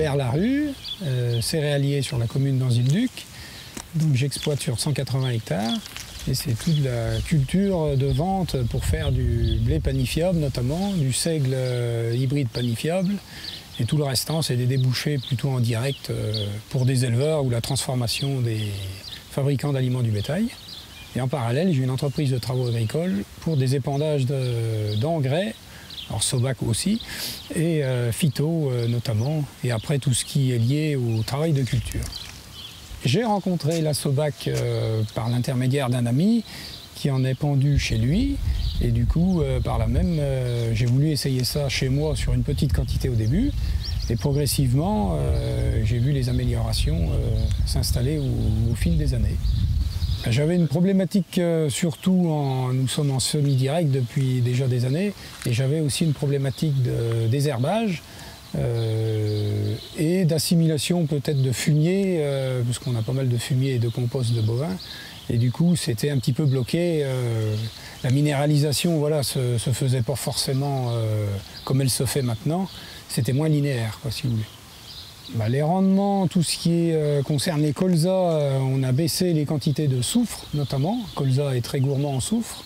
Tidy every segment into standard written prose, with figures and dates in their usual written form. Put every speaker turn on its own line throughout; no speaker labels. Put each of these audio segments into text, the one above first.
Ber-la-Rue, céréalier sur la commune d'Anzy-le-Duc. Donc j'exploite sur 180 hectares et c'est toute la culture de vente pour faire du blé panifiable notamment, du seigle hybride panifiable et tout le restant c'est des débouchés plutôt en direct pour des éleveurs ou la transformation des fabricants d'aliments du bétail. Et en parallèle j'ai une entreprise de travaux agricoles pour des épandages d'engrais, alors Sobac aussi, et phyto notamment, et après tout ce qui est lié au travail de culture. J'ai rencontré la Sobac par l'intermédiaire d'un ami qui en est pendu chez lui et du coup par là même j'ai voulu essayer ça chez moi sur une petite quantité au début et progressivement j'ai vu les améliorations s'installer au fil des années. J'avais une problématique surtout, nous sommes en semi-direct depuis déjà des années et j'avais aussi une problématique de désherbage. Et d'assimilation peut-être de fumier, puisqu'on a pas mal de fumier et de compost de bovins, et du coup c'était un petit peu bloqué. La minéralisation voilà, se faisait pas forcément comme elle se fait maintenant, c'était moins linéaire quoi, si vous voulez. Les rendements, tout ce qui concerne les colzas, on a baissé les quantités de soufre notamment. Le colza est très gourmand en soufre,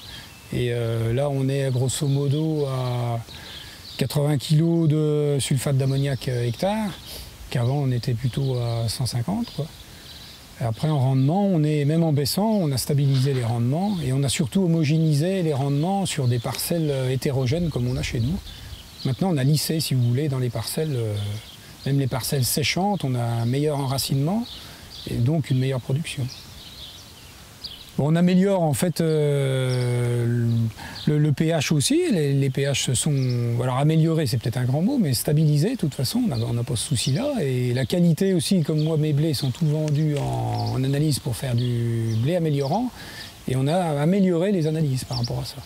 et là on est grosso modo à 80 kg de sulfate d'ammoniac hectare, qu'avant on était plutôt à 150 quoi. Et après en rendement, on est même en baissant, on a stabilisé les rendements et on a surtout homogénéisé les rendements sur des parcelles hétérogènes comme on a chez nous. Maintenant on a lissé si vous voulez dans les parcelles, même les parcelles séchantes, on a un meilleur enracinement et donc une meilleure production. Bon, on améliore en fait le pH aussi, les pH se sont, alors améliorés c'est peut-être un grand mot, mais stabilisés de toute façon, on n'a pas ce souci-là. Et la qualité aussi, comme moi mes blés sont tous vendus en analyse pour faire du blé améliorant, et on a amélioré les analyses par rapport à ça.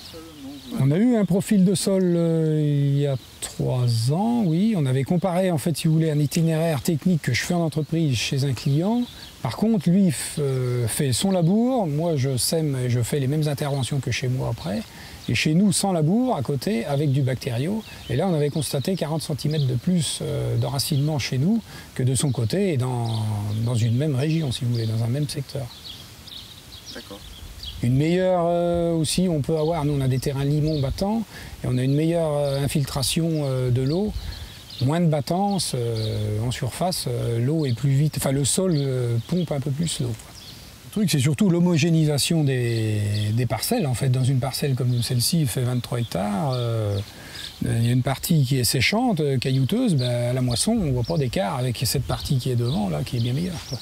On a eu un profil de sol il y a 3 ans, oui. On avait comparé, en fait, si vous voulez, un itinéraire technique que je fais en entreprise chez un client. Par contre, lui fait son labour, moi je sème et je fais les mêmes interventions que chez moi après. Et chez nous, sans labour, à côté, avec du bactériau. Et là, on avait constaté 40 cm de plus d'enracinement chez nous que de son côté et dans une même région, si vous voulez, dans un même secteur.
D'accord.
Une meilleure aussi, on peut avoir, nous on a des terrains limon battants, et on a une meilleure infiltration de l'eau, moins de battance en surface, l'eau est plus vite, enfin le sol pompe un peu plus l'eau. Le truc c'est surtout l'homogénéisation des parcelles, en fait dans une parcelle comme celle-ci, il fait 23 hectares, il y a une partie qui est séchante, caillouteuse, à la moisson on ne voit pas d'écart avec cette partie qui est devant là, qui est bien meilleure, quoi.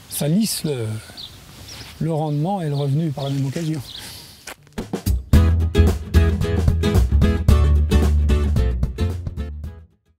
Ça lisse le rendement et le revenu par la même occasion.